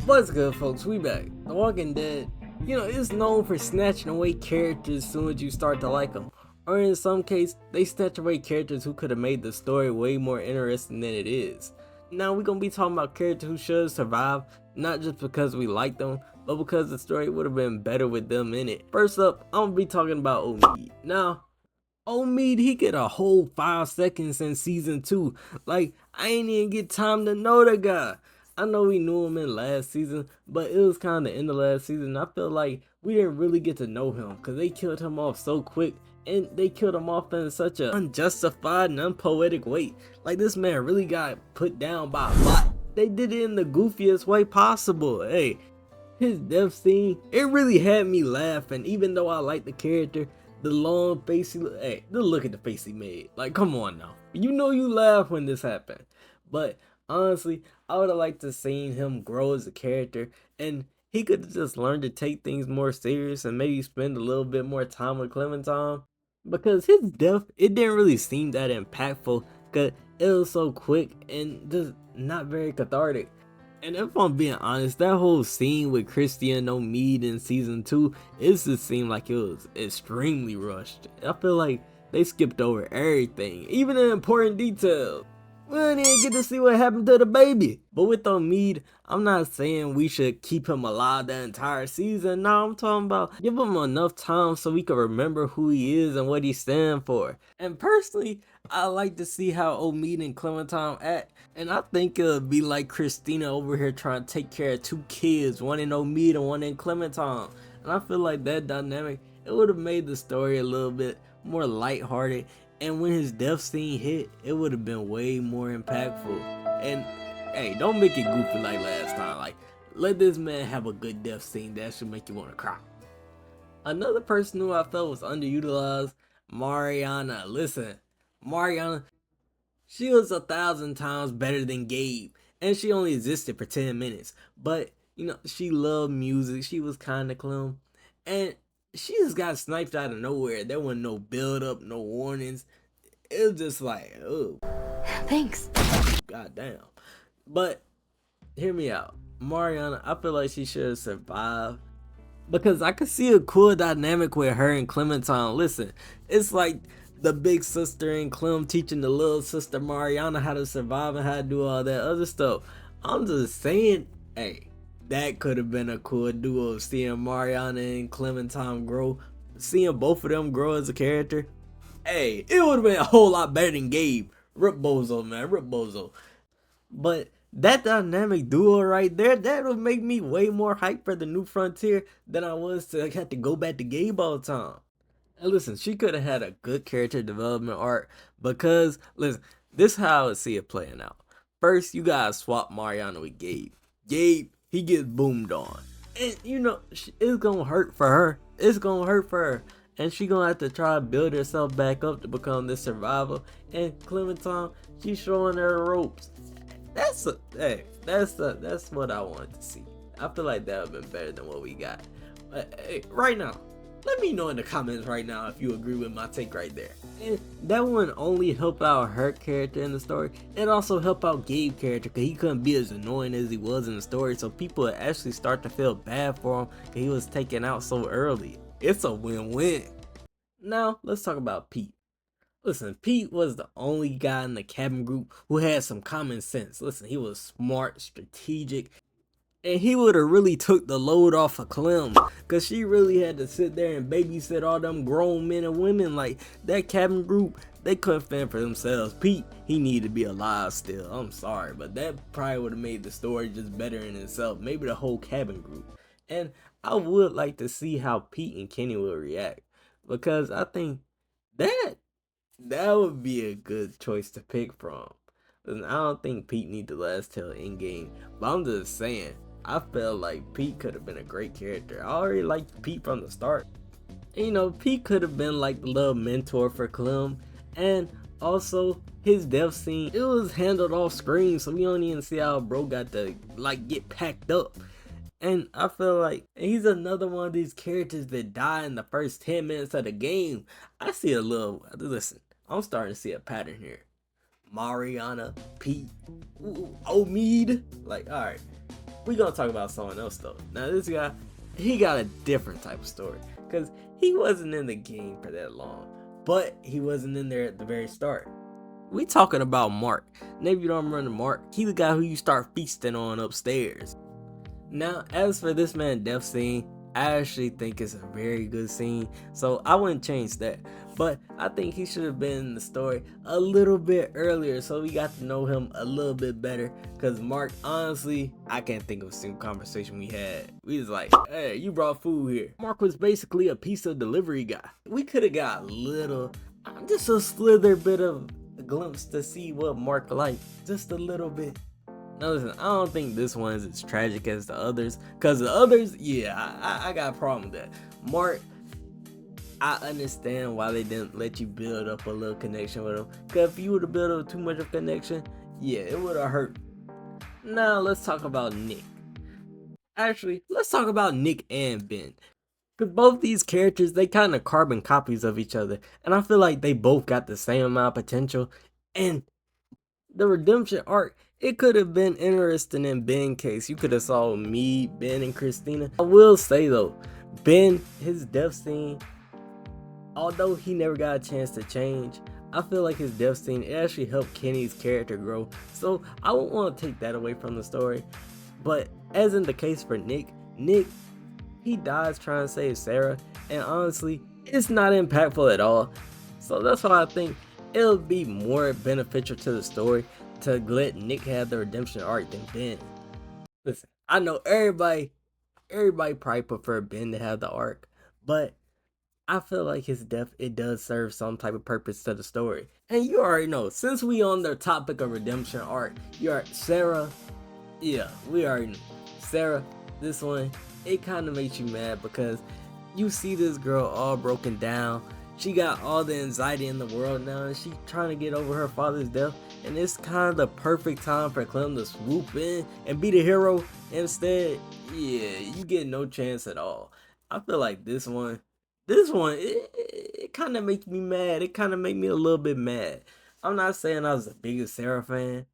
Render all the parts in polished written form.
What's good, folks? We back. The Walking Dead, it's known for snatching away characters as soon as you start to like them. Or in some case, they snatch away characters who could have made the story way more interesting than it is. Now we're gonna be talking about characters who should survive, not just because we like them, but because the story would have been better with them in it. First up, I'm gonna be talking about Omid. Now, Omid, he get a whole 5 seconds in season 2. Like, I ain't even get time to know the guy. I know we knew him in last season, but it was kind of in the last season. I feel like we didn't really get to know him because they killed him off so quick, and they killed him off in such an unjustified and unpoetic way. Like, this man really got put down by a bot. They did it in the goofiest way possible. Hey, his death scene, it really had me laughing, even though I like the character. The long face the look at the face he made. Like, come on now. You know you laugh when this happened. But honestly, I would have liked to seen him grow as a character, and he could have just learned to take things more serious and maybe spend a little bit more time with Clementine. Because his death, it didn't really seem that impactful because it was so quick and just not very cathartic. And if I'm being honest, that whole scene with Christy and Omid in season 2, it just seemed like it was extremely rushed. I feel like they skipped over everything, even the important details. We didn't even get to see what happened to the baby. But with Omid, I'm not saying we should keep him alive the entire season. No, I'm talking about give him enough time so we can remember who he is and what he stands for. And personally, I like to see how Omid and Clementine act. And I think it'll be like Christina over here trying to take care of 2 kids, one in Omid and one in Clementine. And I feel like that dynamic, it would have made the story a little bit more lighthearted. And when his death scene hit, it would have been way more impactful. And hey, don't make it goofy like last time. Like, let this man have a good death scene that should make you want to cry. Another person who I felt was underutilized, Mariana. Listen, Mariana, she was 1,000 times better than Gabe, and she only existed for 10 minutes. But she loved music. She was kind of calm, and she just got sniped out of nowhere. There wasn't no build up, no warnings. It was just like, oh, thanks. Goddamn. But hear me out, Mariana. I feel like she should have survived because I could see a cool dynamic with her and Clementine. Listen, it's like the big sister and Clem teaching the little sister Mariana how to survive and how to do all that other stuff. I'm just saying, hey, that could have been a cool duo, seeing Mariana and Clementine grow, seeing both of them grow as a character. Hey, it would have been a whole lot better than Gabe. Rip Bozo, man, rip Bozo. But that dynamic duo right there, that would make me way more hyped for the New Frontier than I was to have to go back to Gabe all the time. And listen, she could have had a good character development arc because, listen, this is how I would see it playing out. First, you gotta swap Mariana with Gabe. Gabe, he gets boomed on. And it's gonna hurt for her. It's gonna hurt for her. And she gonna have to try to build herself back up to become this survivor. And Clementine, she's showing her the ropes. That's what I wanted to see. I feel like that would have been better than what we got. But hey, right now, let me know in the comments right now if you agree with my take right there. And that wouldn't only help out her character in the story, it also help out Gabe's character because he couldn't be as annoying as he was in the story, so people would actually start to feel bad for him because he was taken out so early. It's a win-win. Now, let's talk about Pete. Listen, Pete was the only guy in the cabin group who had some common sense. Listen, he was smart, strategic, and he would have really took the load off of Clem, because she really had to sit there and babysit all them grown men and women. Like, that cabin group, they couldn't fend for themselves. Pete, he needed to be alive still. I'm sorry, but that probably would have made the story just better in itself. Maybe the whole cabin group. And I would like to see how Pete and Kenny will react, because I think that would be a good choice to pick from. Listen, I don't think Pete needs the last tale in game, but I'm just saying, I felt like Pete could have been a great character. I already liked Pete from the start. And, Pete could have been like the little mentor for Clem. And also, his death scene, it was handled off screen, so we don't even see how bro got to get packed up. And I feel like he's another one of these characters that die in the first 10 minutes of the game. I see a little, listen, I'm starting to see a pattern here. Mariana, Pete, Omid, like, alright. We gonna talk about someone else though. Now this guy, he got a different type of story, because he wasn't in the game for that long, but he wasn't in there at the very start. We talking about Mark. And if you don't remember Mark, he the guy who you start feasting on upstairs. Now, as for this man's death scene, I actually think it's a very good scene, so I wouldn't change that. But I think he should have been in the story a little bit earlier, so we got to know him a little bit better. Cause Mark, honestly, I can't think of a single conversation we had. We was like, hey, you brought food here. Mark was basically a pizza delivery guy. We could have got just a slither bit of a glimpse to see what Mark liked, just a little bit. Now listen, I don't think this one is as tragic as the others, cause the others, yeah, I got a problem with that. Mark, I understand why they didn't let you build up a little connection with him, cause if you would have built up too much of a connection, yeah, it would have hurt. Now let's talk about Nick. Actually, let's talk about Nick and Ben. Cause both these characters, they kind of carbon copies of each other, and I feel like they both got the same amount of potential, and the redemption arc, it could have been interesting in Ben's case. You could have saw me, Ben, and Christina. I will say though, Ben, his death scene, although he never got a chance to change, I feel like his death scene, it actually helped Kenny's character grow. So I won't want to take that away from the story. But as in the case for Nick, he dies trying to save Sarah, and honestly, it's not impactful at all. So that's why I think it'll be more beneficial to the story to let Nick have the redemption arc than Ben. Listen, I know everybody probably prefer Ben to have the arc, but I feel like his death, it does serve some type of purpose to the story. And you already know, since we on the topic of redemption arc, Sarah, yeah, we already know. Sarah, this one, it kind of makes you mad because you see this girl all broken down. She got all the anxiety in the world now, and she's trying to get over her father's death. And it's kind of the perfect time for Clem to swoop in and be the hero. Instead, yeah, you get no chance at all. I feel like this one, it kind of makes me mad. It kind of make me a little bit mad. I'm not saying I was the biggest Sarah fan,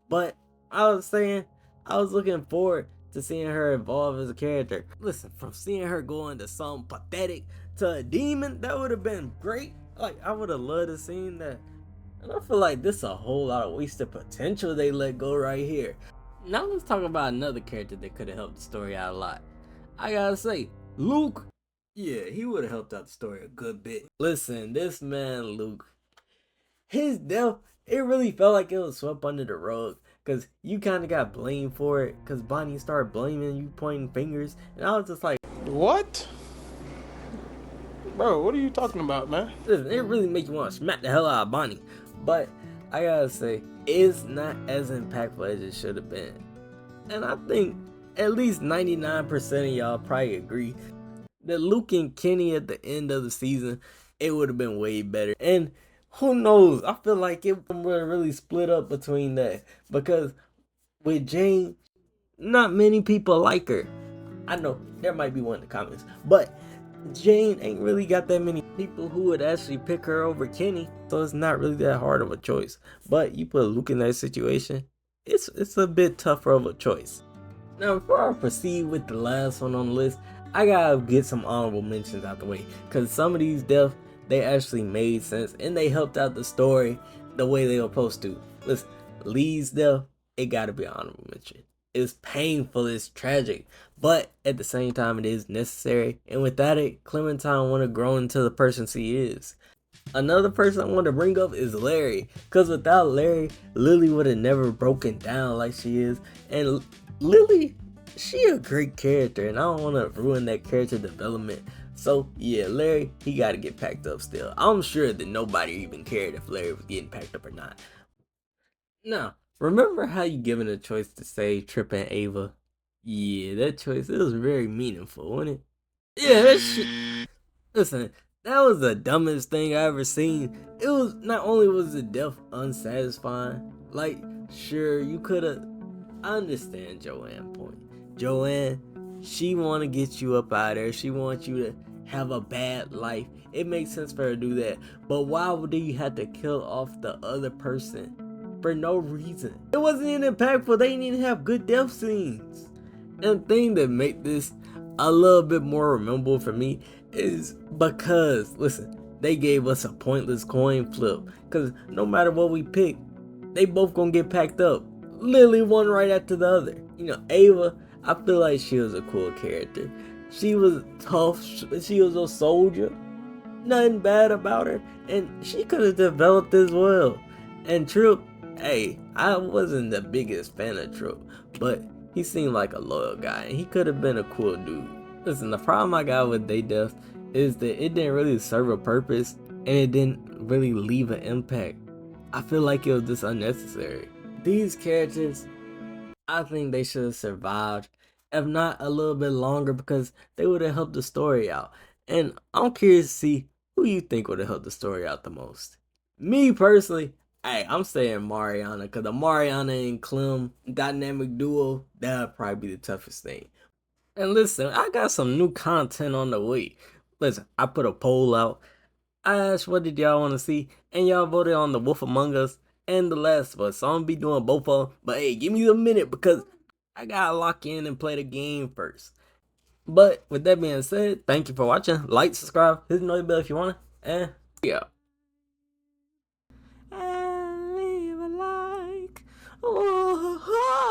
but I was saying I was looking forward to seeing her evolve as a character. Listen, from seeing her go into something pathetic to a demon, that would have been great. Like, I would have loved to seen that. And I feel like this is a whole lot of wasted potential they let go right here. Now let's talk about another character that could have helped the story out a lot. I gotta say, Luke, yeah, he would have helped out the story a good bit. Listen, this man Luke, his death, it really felt like it was swept under the rug. Cause you kind of got blamed for it. Cause Bonnie started blaming you, pointing fingers, and I was just like, what? Bro, what are you talking about, man? Listen, it really make you want to smack the hell out of Bonnie. But I gotta say, it's not as impactful as it should have been. And I think at least 99% of y'all probably agree that Luke and Kenny at the end of the season, it would have been way better. And who knows? I feel like it would really split up between that. Because with Jane, not many people like her. I know, there might be one in the comments. But Jane ain't really got that many people who would actually pick her over Kenny. So it's not really that hard of a choice. But you put Luke in that situation, it's a bit tougher of a choice. Now before I proceed with the last one on the list, I gotta get some honorable mentions out the way. Because some of these deaths, they actually made sense and they helped out the story the way they were supposed to. Listen, Lee's death, it gotta be an honorable mention. It's painful, it's tragic, but at the same time it is necessary, and without it, Clementine wouldn't have grown into the person she is. Another person I want to bring up is Larry, because without Larry, Lily would have never broken down like she is, and Lily, she a great character, and I don't want to ruin that character development. So yeah, Larry, he got to get packed up still. I'm sure that nobody even cared if Larry was getting packed up or not. Now, remember how you given a choice to save Trip and Ava? Yeah, that choice, it was very meaningful, wasn't it? Yeah, that shit. Listen, that was the dumbest thing I ever seen. It was, not only was the death unsatisfying, like, sure, you could've, I understand Joanne's point. Joanne, she wanna get you up out of there. She wants you to have a bad life. It makes sense for her to do that. But why would you have to kill off the other person? for no reason. It wasn't even impactful. They didn't even have good death scenes. And the thing that made this a little bit more memorable for me is because, listen, they gave us a pointless coin flip. Because no matter what we pick, they both gonna get packed up. Literally one right after the other. You know, Ava, I feel like she was a cool character. She was tough. She was a soldier. Nothing bad about her. And she could have developed as well. And Trip, hey, I wasn't the biggest fan of Trip, but he seemed like a loyal guy, and he could have been a cool dude. Listen, the problem I got with Day Death is that it didn't really serve a purpose, and it didn't really leave an impact. I feel like it was just unnecessary. These characters, I think they should have survived, if not a little bit longer, because they would have helped the story out. And I'm curious to see who you think would have helped the story out the most. Me personally, hey, I'm saying Mariana, because the Mariana and Clem dynamic duo, that would probably be the toughest thing. And listen, I got some new content on the way. Listen, I put a poll out. I asked what did y'all want to see, and y'all voted on The Wolf Among Us and The Last of Us. So I'm gonna be doing both of them. But hey, give me a minute because I gotta lock in and play the game first. But with that being said, thank you for watching. Like, subscribe, hit the notification bell if you want to, and yeah. And leave a like. Oh.